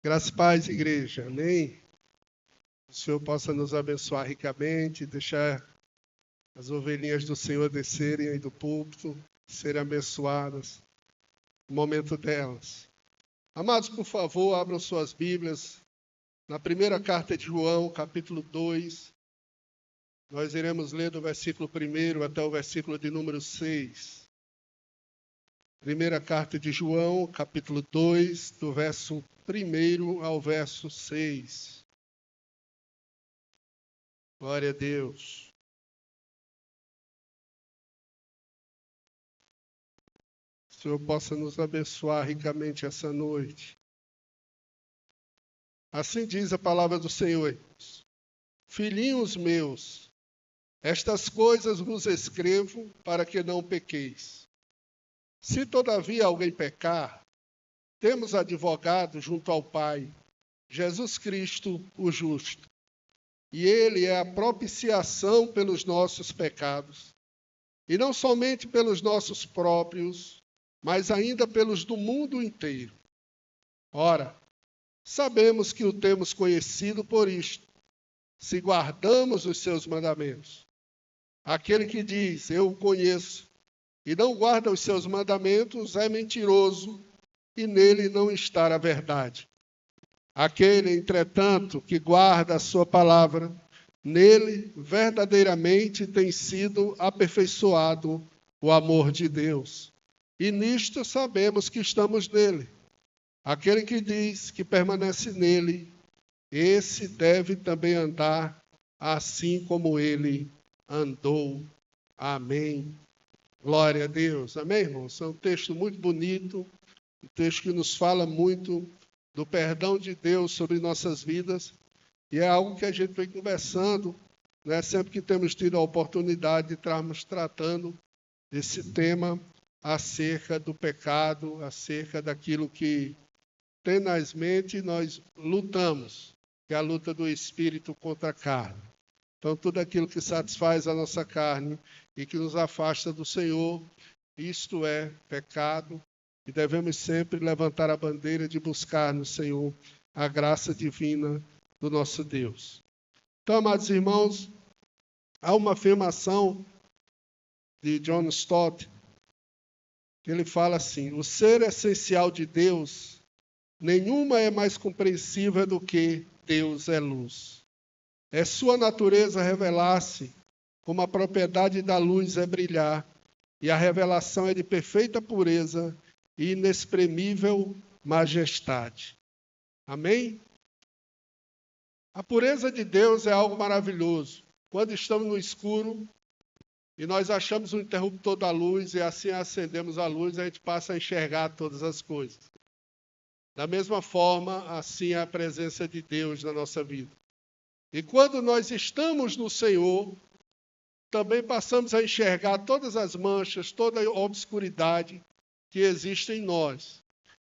Graça e paz, igreja. Amém? O Senhor possa nos abençoar ricamente, deixar as ovelhinhas do Senhor descerem aí do púlpito, serem abençoadas no momento delas. Amados, por favor, abram suas Bíblias. Na primeira carta de João, capítulo 2, nós iremos ler do versículo 1 até o versículo de número 6. Primeira carta de João, capítulo 2, do verso 1 ao verso 6. Glória a Deus. Que o Senhor possa nos abençoar ricamente essa noite. Assim diz a palavra do Senhor. Filhinhos meus, estas coisas vos escrevo para que não pequeis. Se todavia alguém pecar, temos advogado junto ao Pai, Jesus Cristo, o justo. E ele é a propiciação pelos nossos pecados, e não somente pelos nossos próprios, mas ainda pelos do mundo inteiro. Ora, sabemos que o temos conhecido por isto, se guardamos os seus mandamentos. Aquele que diz, eu o conheço, e não guarda os seus mandamentos, é mentiroso, e nele não está a verdade. Aquele, entretanto, que guarda a sua palavra, nele verdadeiramente tem sido aperfeiçoado o amor de Deus. E nisto sabemos que estamos nele. Aquele que diz que permanece nele, esse deve também andar assim como ele andou. Amém. Glória a Deus. Amém, irmãos? É um texto muito bonito, um texto que nos fala muito do perdão de Deus sobre nossas vidas, e é algo que a gente vem conversando, né, sempre que temos tido a oportunidade de estarmos tratando desse tema acerca do pecado, acerca daquilo que tenazmente nós lutamos, que é a luta do espírito contra a carne. Então, tudo aquilo que satisfaz a nossa carne e que nos afasta do Senhor, isto é pecado, e devemos sempre levantar a bandeira de buscar no Senhor a graça divina do nosso Deus. Então, amados irmãos, há uma afirmação de John Stott, que ele fala assim: o ser essencial de Deus, nenhuma é mais compreensível do que Deus é luz. É sua natureza revelar-se, como a propriedade da luz é brilhar, e a revelação é de perfeita pureza e inexprimível majestade. Amém? A pureza de Deus é algo maravilhoso. Quando estamos no escuro e nós achamos um interruptor da luz e assim acendemos a luz, a gente passa a enxergar todas as coisas. Da mesma forma, assim é a presença de Deus na nossa vida. E quando nós estamos no Senhor, também passamos a enxergar todas as manchas, toda a obscuridade que existe em nós.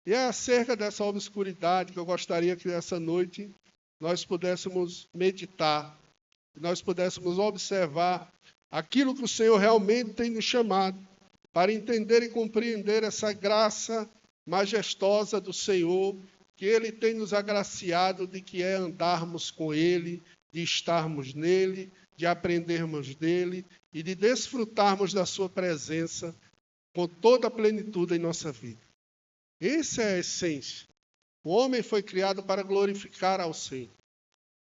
E é acerca dessa obscuridade que eu gostaria que essa noite nós pudéssemos meditar, nós pudéssemos observar aquilo que o Senhor realmente tem nos chamado, para entender e compreender essa graça majestosa do Senhor, que Ele tem nos agraciado de que é andarmos com Ele, de estarmos nele, de aprendermos dele e de desfrutarmos da sua presença com toda a plenitude em nossa vida. Essa é a essência. O homem foi criado para glorificar ao Senhor.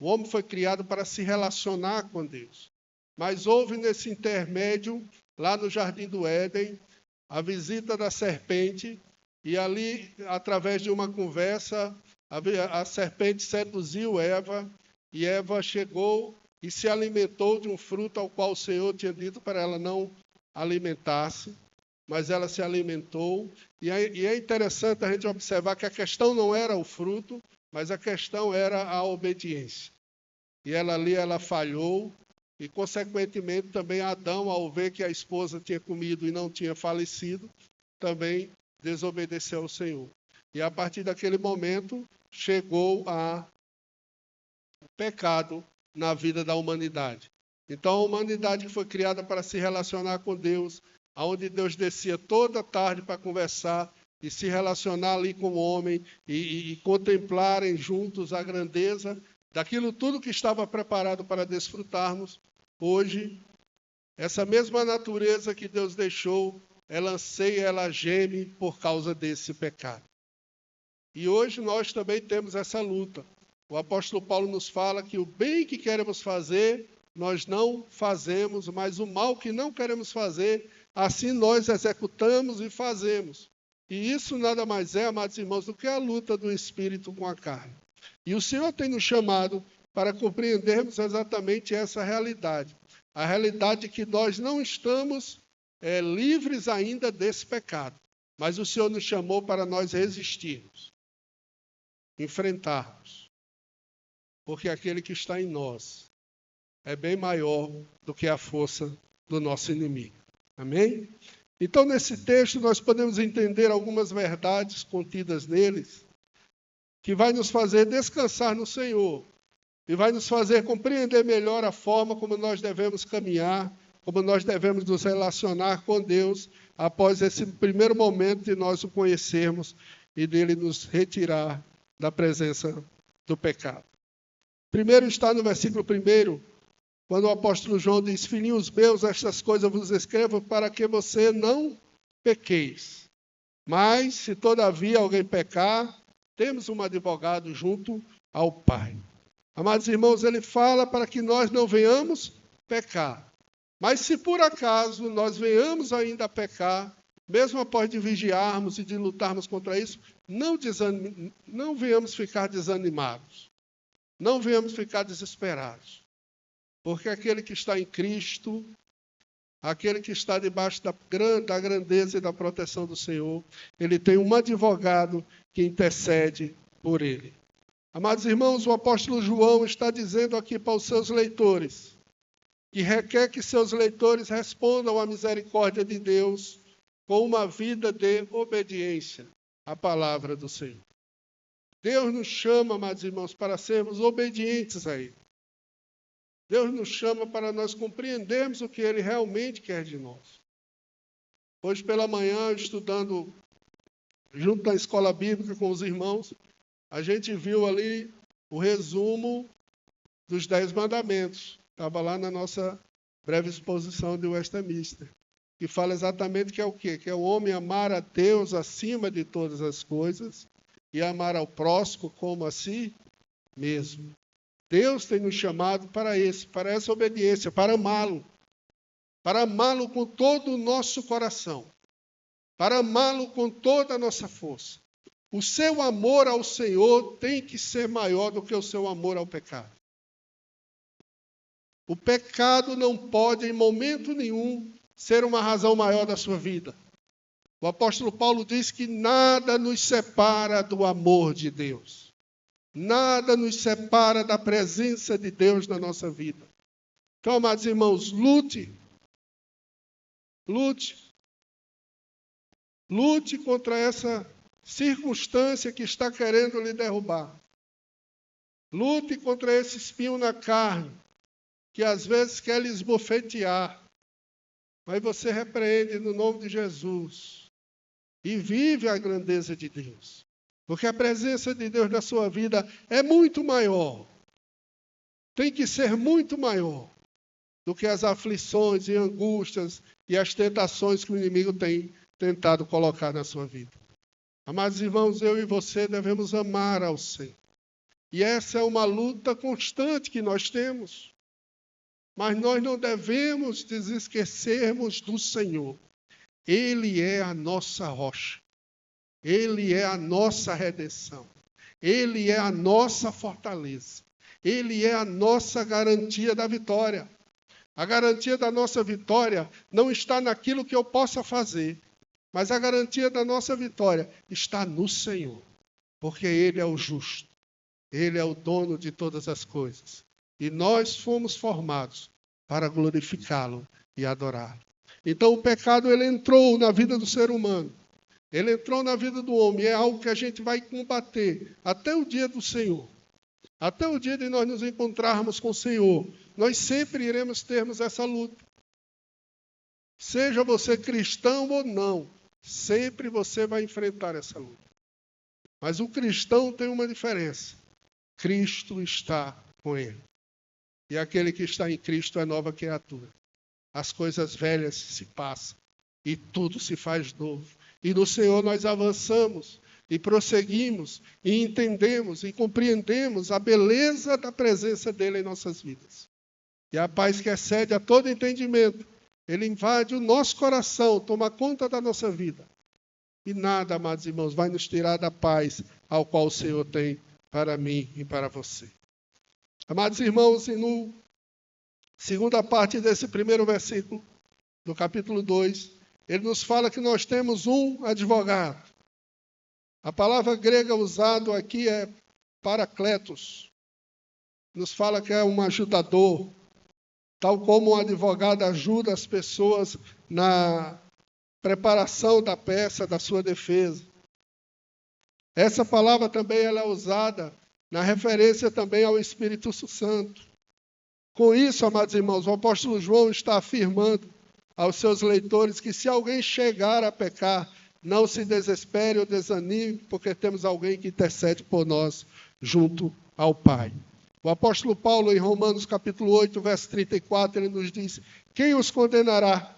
O homem foi criado para se relacionar com Deus. Mas houve nesse intermédio, lá no Jardim do Éden, a visita da serpente, e ali, através de uma conversa, a serpente seduziu Eva, e Eva chegou e se alimentou de um fruto ao qual o Senhor tinha dito para ela não alimentar-se, mas ela se alimentou. E é interessante a gente observar que a questão não era o fruto, mas a questão era a obediência. E ela falhou, e consequentemente também Adão, ao ver que a esposa tinha comido e não tinha falecido, também desobedeceu ao Senhor. E a partir daquele momento, chegou o pecado na vida da humanidade. Então, a humanidade foi criada para se relacionar com Deus, onde Deus descia toda tarde para conversar e se relacionar ali com o homem e contemplarem juntos a grandeza daquilo tudo que estava preparado para desfrutarmos, hoje, essa mesma natureza que Deus deixou, ela anseia, ela geme por causa desse pecado. E hoje nós também temos essa luta. O apóstolo Paulo nos fala que o bem que queremos fazer, nós não fazemos, mas o mal que não queremos fazer, assim nós executamos e fazemos. E isso nada mais é, amados irmãos, do que a luta do espírito com a carne. E o Senhor tem nos chamado para compreendermos exatamente essa realidade. A realidade que nós não estamos livres ainda desse pecado. Mas o Senhor nos chamou para nós resistirmos, enfrentarmos. Porque aquele que está em nós é bem maior do que a força do nosso inimigo. Amém? Então, nesse texto, nós podemos entender algumas verdades contidas neles, que vai nos fazer descansar no Senhor, e vai nos fazer compreender melhor a forma como nós devemos caminhar, como nós devemos nos relacionar com Deus, após esse primeiro momento de nós o conhecermos e dele nos retirar da presença do pecado. Primeiro está no versículo 1, quando o apóstolo João diz: filhinhos meus, estas coisas vos escrevo para que você não pequeis. Mas, se todavia alguém pecar, temos um advogado junto ao Pai. Amados irmãos, ele fala para que nós não venhamos pecar. Mas se por acaso nós venhamos ainda a pecar, mesmo após de vigiarmos e de lutarmos contra isso, não venhamos ficar desanimados. Não venhamos ficar desesperados. Porque aquele que está em Cristo, aquele que está debaixo da grandeza e da proteção do Senhor, ele tem um advogado que intercede por ele. Amados irmãos, o apóstolo João está dizendo aqui para os seus leitores, que requer que seus leitores respondam à misericórdia de Deus com uma vida de obediência à palavra do Senhor. Deus nos chama, amados irmãos, para sermos obedientes a Ele. Deus nos chama para nós compreendermos o que Ele realmente quer de nós. Hoje pela manhã, estudando junto na escola bíblica com os irmãos, a gente viu ali o resumo dos 10 mandamentos. Estava lá na nossa breve exposição de Westminster, que fala exatamente que é o quê? Que é o homem amar a Deus acima de todas as coisas e amar ao próximo como a si mesmo. Deus tem nos chamado para essa obediência, para amá-lo com todo o nosso coração, para amá-lo com toda a nossa força. O seu amor ao Senhor tem que ser maior do que o seu amor ao pecado. O pecado não pode, em momento nenhum, ser uma razão maior da sua vida. O apóstolo Paulo diz que nada nos separa do amor de Deus. Nada nos separa da presença de Deus na nossa vida. Então, amados irmãos, lute. Lute contra essa circunstância que está querendo lhe derrubar. Lute contra esse espinho na carne, que às vezes quer lhe esbofetear. Mas você repreende no nome de Jesus e vive a grandeza de Deus. Porque a presença de Deus na sua vida é muito maior. Tem que ser muito maior do que as aflições e angústias e as tentações que o inimigo tem tentado colocar na sua vida. Amados irmãos, eu e você devemos amar ao Senhor. E essa é uma luta constante que nós temos. Mas nós não devemos esquecermos do Senhor. Ele é a nossa rocha. Ele é a nossa redenção. Ele é a nossa fortaleza. Ele é a nossa garantia da vitória. A garantia da nossa vitória não está naquilo que eu possa fazer, mas a garantia da nossa vitória está no Senhor, porque Ele é o justo. Ele é o dono de todas as coisas. E nós fomos formados para glorificá-lo e adorá-lo. Então o pecado ele entrou na vida do ser humano. Ele entrou na vida do homem. É algo que a gente vai combater até o dia do Senhor. Até o dia de nós nos encontrarmos com o Senhor. Nós sempre iremos termos essa luta. Seja você cristão ou não, Sempre você vai enfrentar essa luta. Mas o cristão tem uma diferença. Cristo está com ele. E aquele que está em Cristo é nova criatura. As coisas velhas se passam e tudo se faz novo. E no Senhor nós avançamos e prosseguimos e entendemos e compreendemos a beleza da presença dele em nossas vidas. E a paz que excede a todo entendimento, ele invade o nosso coração, toma conta da nossa vida. E nada, amados irmãos, vai nos tirar da paz ao qual o Senhor tem para mim e para você. Amados irmãos, e no segunda parte desse primeiro versículo, do capítulo 2, ele nos fala que nós temos um advogado. A palavra grega usada aqui é parakletos. Nos fala que é um ajudador, tal como um advogado ajuda as pessoas na preparação da peça, da sua defesa. Essa palavra também ela é usada na referência também ao Espírito Santo. Com isso, amados irmãos, o apóstolo João está afirmando aos seus leitores que se alguém chegar a pecar, não se desespere ou desanime, porque temos alguém que intercede por nós junto ao Pai. O apóstolo Paulo, em Romanos capítulo 8, verso 34, ele nos diz: quem os condenará?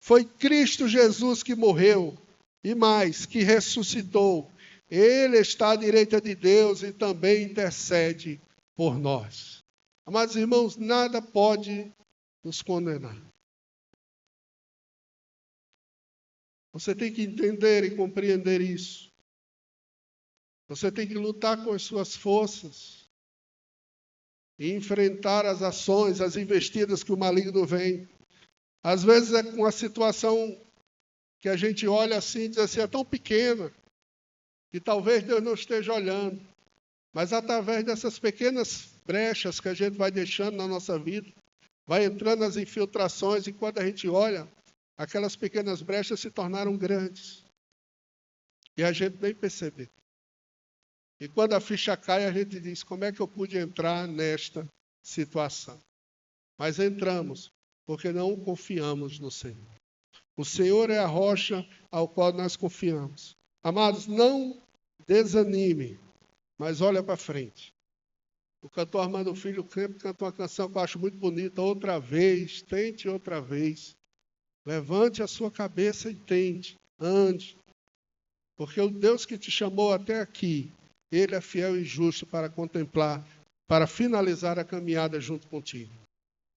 Foi Cristo Jesus que morreu, e mais, que ressuscitou. Ele está à direita de Deus e também intercede por nós. Amados irmãos, nada pode nos condenar. Você tem que entender e compreender isso. Você tem que lutar com as suas forças e enfrentar as ações, as investidas que o maligno vem. Às vezes é uma situação que a gente olha assim e diz assim, é tão pequena, que talvez Deus não esteja olhando. Mas através dessas pequenas brechas que a gente vai deixando na nossa vida, vai entrando as infiltrações e quando a gente olha, aquelas pequenas brechas se tornaram grandes. E a gente nem percebeu. E quando a ficha cai, a gente diz, como é que eu pude entrar nesta situação? Mas entramos, porque não confiamos no Senhor. O Senhor é a rocha ao qual nós confiamos. Amados, não desanime, mas olha para frente. O cantor Armando Filho cantou uma canção que eu acho muito bonita. Outra vez, tente outra vez. Levante a sua cabeça e tente, ande. Porque o Deus que te chamou até aqui, Ele é fiel e justo para contemplar, para finalizar a caminhada junto contigo.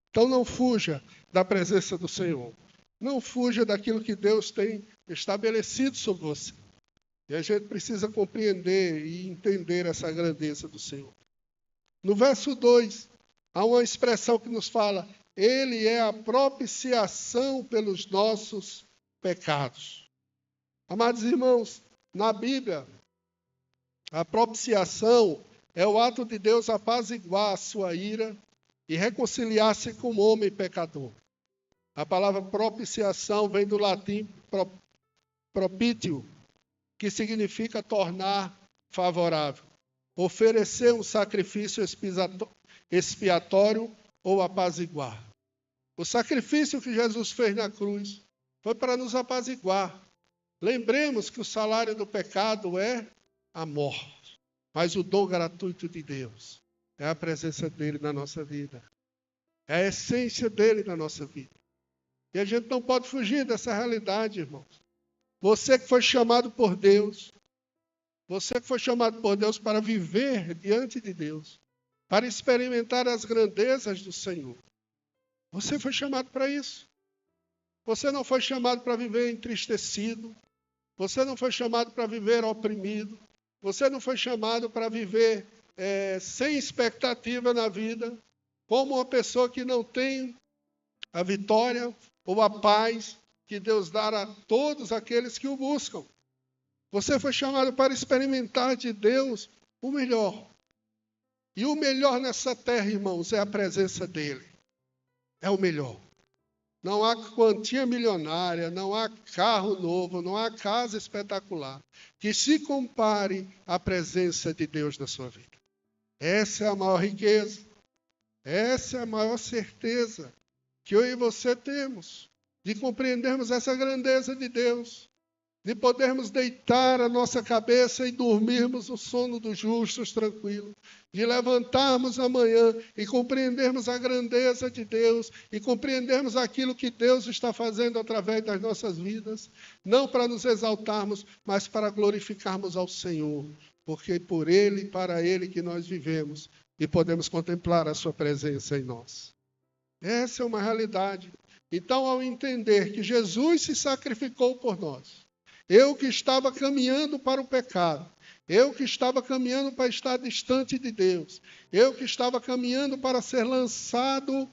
Então não fuja da presença do Senhor. Não fuja daquilo que Deus tem estabelecido sobre você. E a gente precisa compreender e entender essa grandeza do Senhor. No verso 2, há uma expressão que nos fala, Ele é a propiciação pelos nossos pecados. Amados irmãos, na Bíblia, a propiciação é o ato de Deus apaziguar a sua ira e reconciliar-se com o homem pecador. A palavra propiciação vem do latim propitio, que significa tornar favorável, oferecer um sacrifício expiatório ou apaziguar. O sacrifício que Jesus fez na cruz foi para nos apaziguar. Lembremos que o salário do pecado é a morte, mas o dom gratuito de Deus é a presença dele na nossa vida, é a essência dele na nossa vida. E a gente não pode fugir dessa realidade, irmãos. Você que foi chamado por Deus, você que foi chamado por Deus para viver diante de Deus, para experimentar as grandezas do Senhor. Você foi chamado para isso. Você não foi chamado para viver entristecido. Você não foi chamado para viver oprimido. Você não foi chamado para viver sem expectativa na vida, como uma pessoa que não tem a vitória ou a paz que Deus dá a todos aqueles que o buscam. Você foi chamado para experimentar de Deus o melhor. E o melhor nessa terra, irmãos, é a presença dele. É o melhor. Não há quantia milionária, não há carro novo, não há casa espetacular que se compare à presença de Deus na sua vida. Essa é a maior riqueza. Essa é a maior certeza que eu e você temos de compreendermos essa grandeza de Deus. de podermos deitar a nossa cabeça e dormirmos o sono dos justos tranquilo, de levantarmos amanhã e compreendermos a grandeza de Deus e compreendermos aquilo que Deus está fazendo através das nossas vidas, não para nos exaltarmos, mas para glorificarmos ao Senhor, porque por Ele e para Ele que nós vivemos e podemos contemplar a sua presença em nós. Essa é uma realidade. Então, ao entender que Jesus se sacrificou por nós, eu que estava caminhando para o pecado, eu que estava caminhando para estar distante de Deus, eu que estava caminhando para ser lançado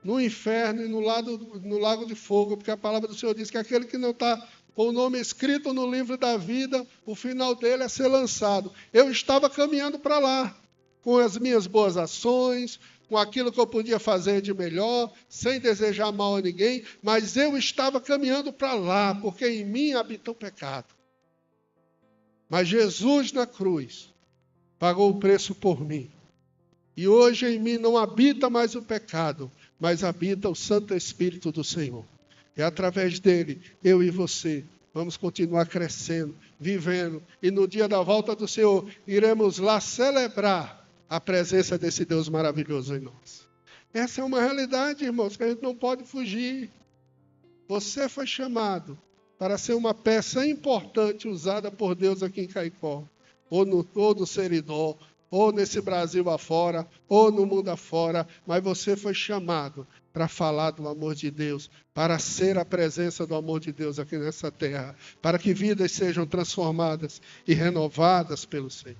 no inferno e no lago de fogo, porque a palavra do Senhor diz que aquele que não está com o nome escrito no livro da vida, o final dele é ser lançado. Eu estava caminhando para lá, com as minhas boas ações, com aquilo que eu podia fazer de melhor, sem desejar mal a ninguém, mas eu estava caminhando para lá, porque em mim habita o pecado. Mas Jesus na cruz pagou o preço por mim. E hoje em mim não habita mais o pecado, mas habita o Santo Espírito do Senhor. E através dele, eu e você, vamos continuar crescendo, vivendo, e no dia da volta do Senhor, iremos lá celebrar a presença desse Deus maravilhoso em nós. Essa é uma realidade, irmãos, que a gente não pode fugir. Você foi chamado para ser uma peça importante usada por Deus aqui em Caicó, ou no Seridó, ou nesse Brasil afora, ou no mundo afora, mas você foi chamado para falar do amor de Deus, para ser a presença do amor de Deus aqui nessa terra, para que vidas sejam transformadas e renovadas pelo Senhor.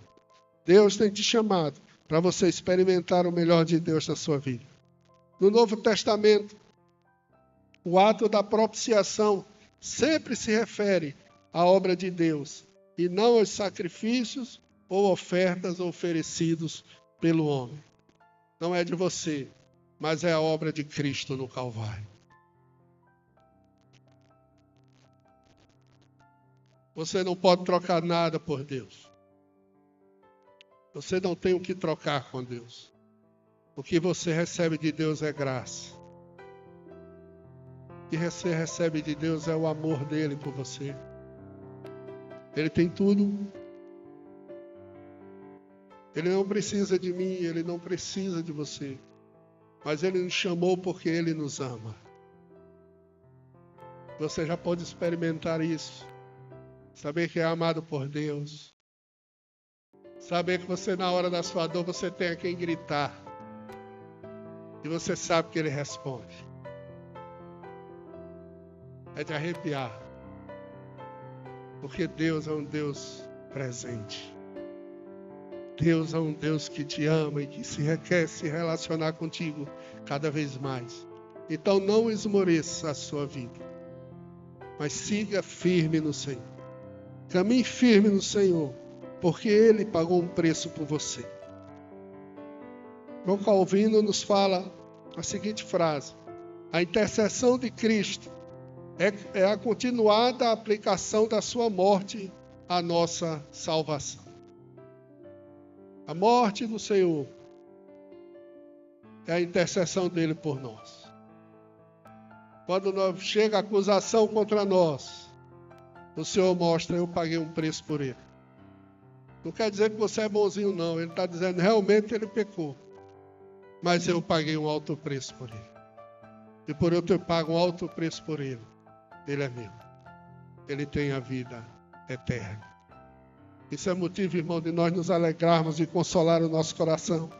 Deus tem te chamado para você experimentar o melhor de Deus na sua vida. No Novo Testamento, o ato da propiciação sempre se refere à obra de Deus, e não aos sacrifícios ou ofertas oferecidos pelo homem. Não é de você, mas é a obra de Cristo no Calvário. Você não pode trocar nada por Deus. Você não tem o que trocar com Deus. O que você recebe de Deus é graça. O que você recebe de Deus é o amor dele por você. Ele tem tudo. Ele não precisa de mim, ele não precisa de você. Mas ele nos chamou porque ele nos ama. Você já pode experimentar isso. Saber que é amado por Deus. Saber que você, na hora da sua dor, você tem a quem gritar. E você sabe que ele responde. É de arrepiar. Porque Deus é um Deus presente. Deus é um Deus que te ama e que quer se relacionar contigo cada vez mais. Então não esmoreça a sua vida. Mas siga firme no Senhor. Caminhe firme no Senhor. Porque Ele pagou um preço por você. João Calvino nos fala a seguinte frase: a intercessão de Cristo é a continuada aplicação da sua morte à nossa salvação. A morte do Senhor é a intercessão dele por nós. Quando chega a acusação contra nós, o Senhor mostra: eu paguei um preço por ele. Não quer dizer que você é bonzinho, não. Ele está dizendo, realmente ele pecou. Mas eu paguei um alto preço por ele. E por eu ter pago um alto preço por ele, ele é meu. Ele tem a vida eterna. Isso é motivo, irmão, de nós nos alegrarmos e consolar o nosso coração.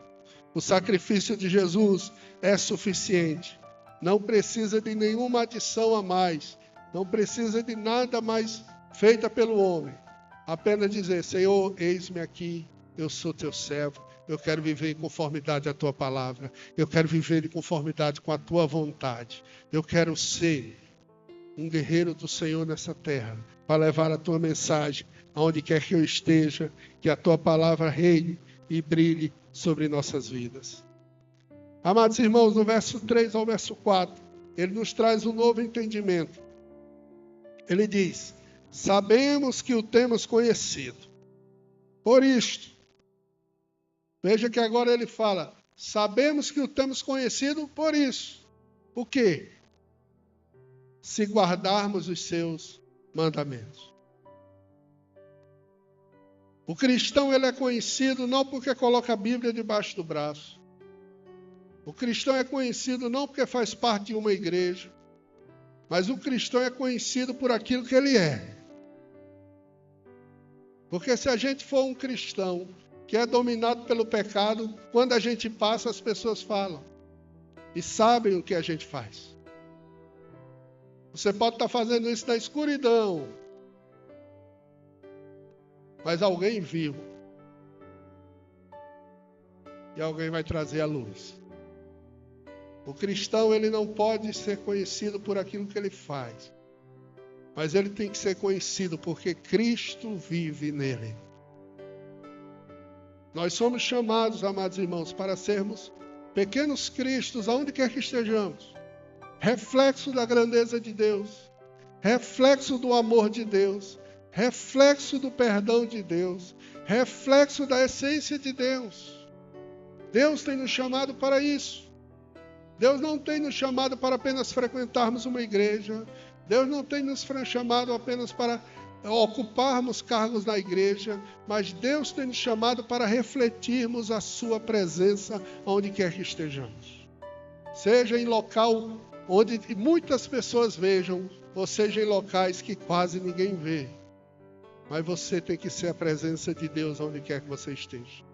O sacrifício de Jesus é suficiente. Não precisa de nenhuma adição a mais. Não precisa de nada mais feita pelo homem. Apenas dizer, Senhor, eis-me aqui, eu sou teu servo, eu quero viver em conformidade à tua palavra, eu quero viver em conformidade com a tua vontade, eu quero ser um guerreiro do Senhor nessa terra, para levar a tua mensagem aonde quer que eu esteja, que a tua palavra reine e brilhe sobre nossas vidas. Amados irmãos, no verso 3 ao verso 4, ele nos traz um novo entendimento. Ele diz, sabemos que o temos conhecido. Por isto, veja que agora ele fala, sabemos que o temos conhecido por isso. O quê? Se guardarmos os seus mandamentos. O cristão ele é conhecido não porque coloca a Bíblia debaixo do braço. O cristão é conhecido não porque faz parte de uma igreja, mas o cristão é conhecido por aquilo que ele é. Porque se a gente for um cristão que é dominado pelo pecado, quando a gente passa, as pessoas falam e sabem o que a gente faz. Você pode estar fazendo isso na escuridão, mas alguém viu. E alguém vai trazer a luz. O cristão, ele não pode ser conhecido por aquilo que ele faz. Mas ele tem que ser conhecido porque Cristo vive nele. Nós somos chamados, amados irmãos, para sermos pequenos cristos, aonde quer que estejamos. Reflexo da grandeza de Deus. Reflexo do amor de Deus. Reflexo do perdão de Deus. Reflexo da essência de Deus. Deus tem nos chamado para isso. Deus não tem nos chamado para apenas frequentarmos uma igreja. Deus não tem nos chamado apenas para ocuparmos cargos na igreja, mas Deus tem nos chamado para refletirmos a sua presença onde quer que estejamos. Seja em local onde muitas pessoas vejam, ou seja em locais que quase ninguém vê. Mas você tem que ser a presença de Deus onde quer que você esteja.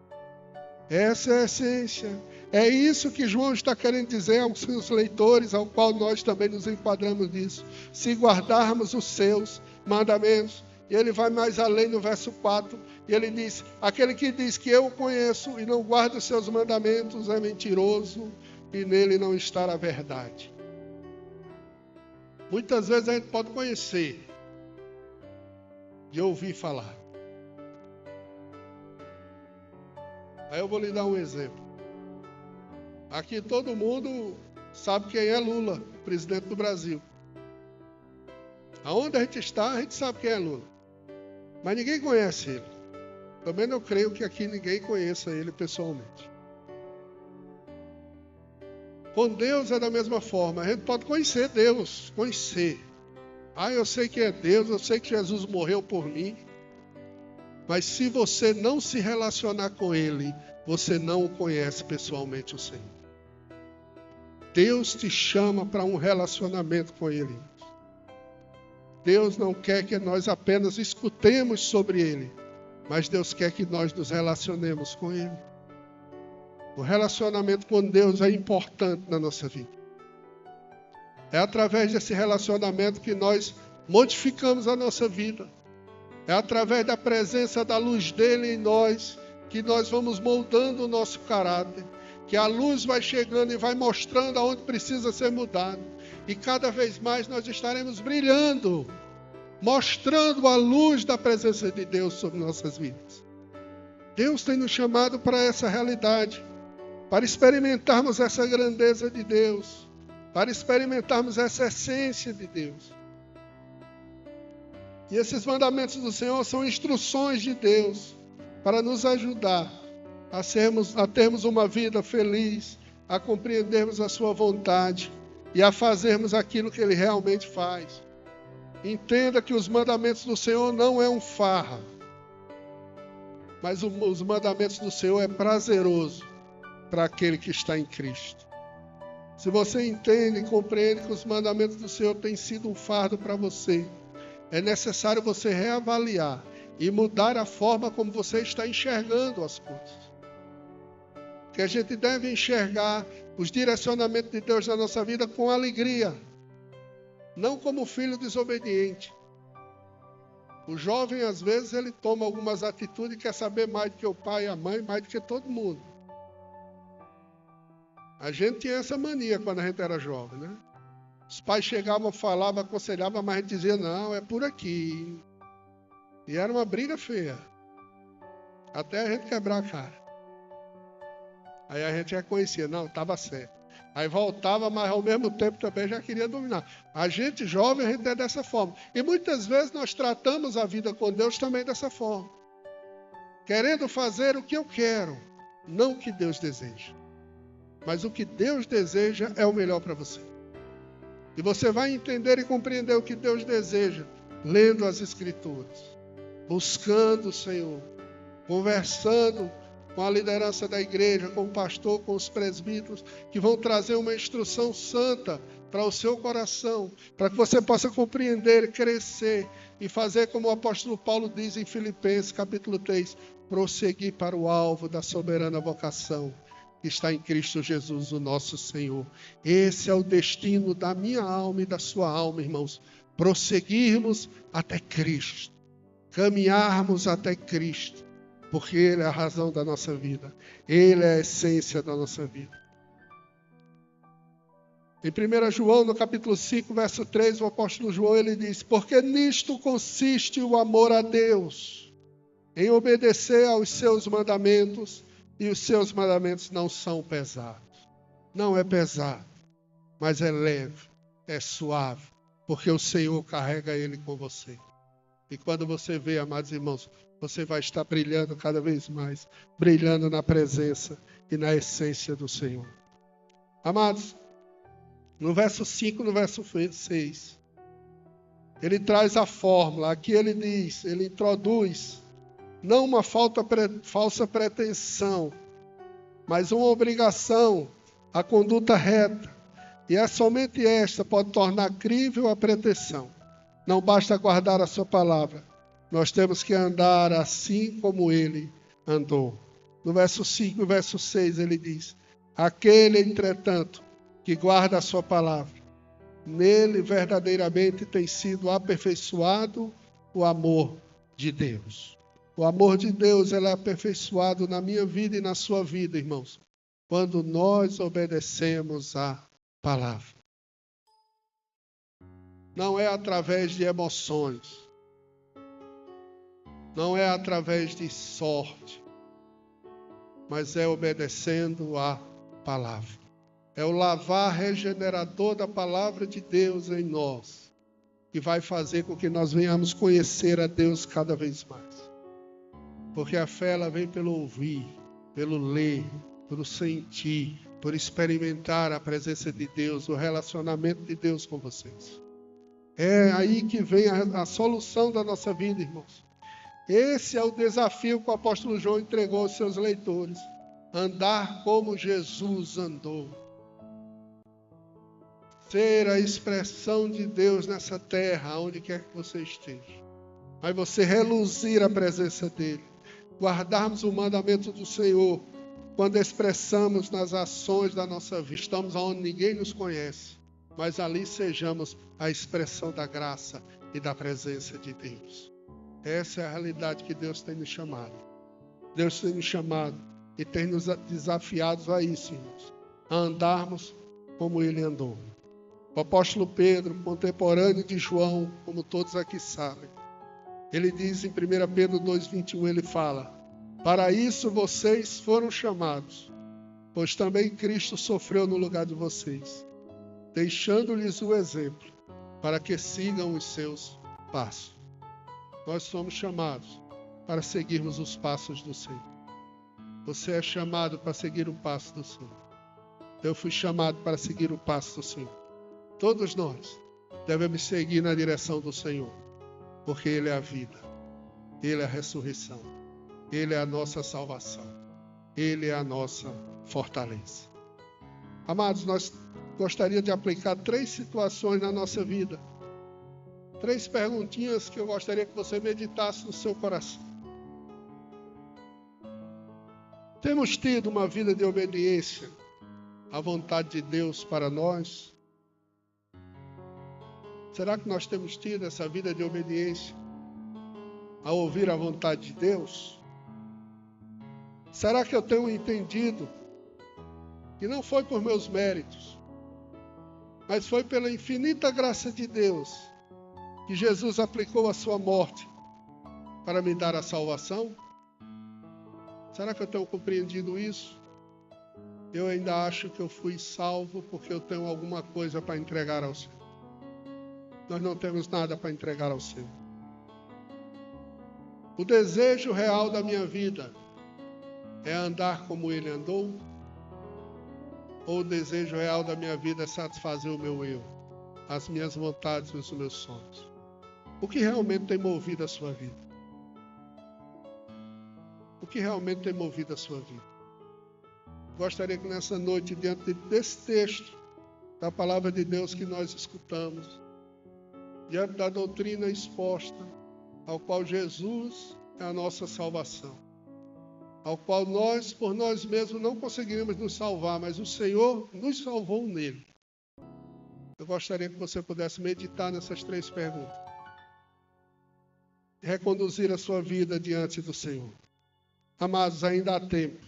Essa é a essência. É isso que João está querendo dizer aos seus leitores, ao qual nós também nos enquadramos nisso. Se guardarmos os seus mandamentos. E ele vai mais além no verso 4. E ele diz, aquele que diz que eu o conheço e não guarda os seus mandamentos é mentiroso e nele não está a verdade. Muitas vezes a gente pode conhecer e ouvir falar. Aí eu vou lhe dar um exemplo. Aqui todo mundo sabe quem é Lula, presidente do Brasil. Aonde a gente está, a gente sabe quem é Lula. Mas ninguém conhece ele. Também não creio que aqui ninguém conheça ele pessoalmente. Com Deus é da mesma forma. A gente pode conhecer Deus, conhecer. Eu sei que é Deus, eu sei que Jesus morreu por mim. Mas se você não se relacionar com Ele, você não o conhece pessoalmente, o Senhor. Deus te chama para um relacionamento com Ele. Deus não quer que nós apenas escutemos sobre Ele, mas Deus quer que nós nos relacionemos com Ele. O relacionamento com Deus é importante na nossa vida. É através desse relacionamento que nós modificamos a nossa vida. É através da presença da luz dele em nós que nós vamos moldando o nosso caráter. Que a luz vai chegando e vai mostrando aonde precisa ser mudado. E cada vez mais nós estaremos brilhando, mostrando a luz da presença de Deus sobre nossas vidas. Deus tem nos chamado para essa realidade, para experimentarmos essa grandeza de Deus, para experimentarmos essa essência de Deus. E esses mandamentos do Senhor são instruções de Deus para nos ajudar a termos uma vida feliz, a compreendermos a sua vontade e a fazermos aquilo que Ele realmente faz. Entenda que os mandamentos do Senhor não é um farra, mas os mandamentos do Senhor é prazeroso para aquele que está em Cristo. Se você entende e compreende que os mandamentos do Senhor têm sido um fardo para você, é necessário você reavaliar e mudar a forma como você está enxergando as coisas. Que a gente deve enxergar os direcionamentos de Deus na nossa vida com alegria, não como filho desobediente. O jovem, às vezes, ele toma algumas atitudes e quer saber mais do que o pai e a mãe, mais do que todo mundo. A gente tinha essa mania quando a gente era jovem, né? Os pais chegavam, falavam, aconselhavam, mas a gente dizia, não, é por aqui. E era uma briga feia. Até a gente quebrar a cara. Aí a gente reconhecia, não, estava certo. Aí voltava, mas ao mesmo tempo também já queria dominar. A gente jovem, a gente é dessa forma. E muitas vezes nós tratamos a vida com Deus também dessa forma. Querendo fazer o que eu quero, não o que Deus deseja. Mas o que Deus deseja é o melhor para você. E você vai entender e compreender o que Deus deseja, lendo as Escrituras, buscando o Senhor, conversando com a liderança da igreja, com o pastor, com os presbíteros, que vão trazer uma instrução santa para o seu coração, para que você possa compreender, crescer e fazer como o apóstolo Paulo diz em Filipenses capítulo 3, prosseguir para o alvo da soberana vocação que está em Cristo Jesus, o nosso Senhor. Esse é o destino da minha alma e da sua alma, irmãos. Prosseguirmos até Cristo, caminharmos até Cristo, porque Ele é a razão da nossa vida. Ele é a essência da nossa vida. Em 1 João, no capítulo 5, verso 3, o apóstolo João, ele diz, porque nisto consiste o amor a Deus, em obedecer aos seus mandamentos, e os seus mandamentos não são pesados. Não é pesado, mas é leve, é suave, porque o Senhor carrega ele com você. E quando você vê, amados irmãos, você vai estar brilhando cada vez mais, brilhando na presença e na essência do Senhor. Amados, no verso 5, no verso 6, ele traz a fórmula. Aqui ele diz, ele introduz, não uma falsa pretensão, mas uma obrigação, a conduta reta. E é somente esta pode tornar crível a pretensão. Não basta guardar a sua palavra. Nós temos que andar assim como ele andou. No verso 5 e no verso 6 ele diz, aquele, entretanto, que guarda a sua palavra, nele verdadeiramente tem sido aperfeiçoado o amor de Deus. O amor de Deus ele é aperfeiçoado na minha vida e na sua vida, irmãos, quando nós obedecemos a palavra. Não é através de emoções, não é através de sorte, mas é obedecendo a palavra. É o lavar regenerador da palavra de Deus em nós, que vai fazer com que nós venhamos conhecer a Deus cada vez mais. Porque a fé ela vem pelo ouvir, pelo ler, pelo sentir, por experimentar a presença de Deus, o relacionamento de Deus com vocês. É aí que vem a solução da nossa vida, irmãos. Esse é o desafio que o apóstolo João entregou aos seus leitores. Andar como Jesus andou. Ser a expressão de Deus nessa terra, onde quer que você esteja. Mas você reluzir a presença dEle. Guardarmos o mandamento do Senhor. Quando expressamos nas ações da nossa vida. Estamos onde ninguém nos conhece. Mas ali sejamos a expressão da graça e da presença de Deus. Essa é a realidade que Deus tem nos chamado. Deus tem nos chamado e tem nos desafiado a isso, irmãos. A andarmos como Ele andou. O apóstolo Pedro, contemporâneo de João, como todos aqui sabem, ele diz em 1 Pedro 2,21, ele fala, para isso vocês foram chamados, pois também Cristo sofreu no lugar de vocês, deixando-lhes o exemplo, para que sigam os seus passos. Nós somos chamados para seguirmos os passos do Senhor. Você é chamado para seguir o passo do Senhor. Eu fui chamado para seguir o passo do Senhor. Todos nós devemos seguir na direção do Senhor, porque Ele é a vida, Ele é a ressurreição, Ele é a nossa salvação, Ele é a nossa fortaleza. Amados, nós gostaríamos de aplicar 3 situações na nossa vida. 3 perguntinhas que eu gostaria que você meditasse no seu coração. Temos tido uma vida de obediência à vontade de Deus para nós? Será que nós temos tido essa vida de obediência a ouvir a vontade de Deus? Será que eu tenho entendido que não foi por meus méritos, mas foi pela infinita graça de Deus que Jesus aplicou a sua morte para me dar a salvação? Será que eu tenho compreendido isso? Eu ainda acho que eu fui salvo porque eu tenho alguma coisa para entregar ao Senhor. Nós não temos nada para entregar ao Senhor. O desejo real da minha vida é andar como Ele andou? Ou o desejo real da minha vida é satisfazer o meu eu, as minhas vontades e os meus sonhos? O que realmente tem movido a sua vida? O que realmente tem movido a sua vida? Gostaria que nessa noite, diante desse texto, da palavra de Deus que nós escutamos, diante da doutrina exposta, ao qual Jesus é a nossa salvação, ao qual nós, por nós mesmos, não conseguimos nos salvar, mas o Senhor nos salvou nele. Eu gostaria que você pudesse meditar nessas 3 perguntas. Reconduzir a sua vida diante do Senhor. Amados, ainda há tempo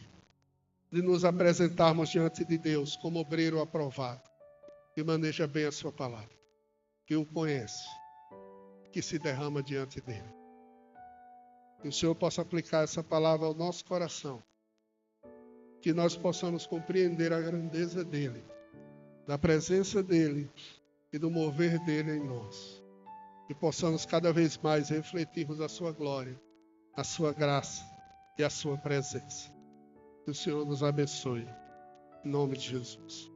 de nos apresentarmos diante de Deus como obreiro aprovado, que maneja bem a sua palavra, que o conhece, que se derrama diante dele. Que o Senhor possa aplicar essa palavra ao nosso coração, que nós possamos compreender a grandeza dele, da presença dele e do mover dele em nós. E possamos cada vez mais refletirmos a sua glória, a sua graça e a sua presença. Que o Senhor nos abençoe. Em nome de Jesus.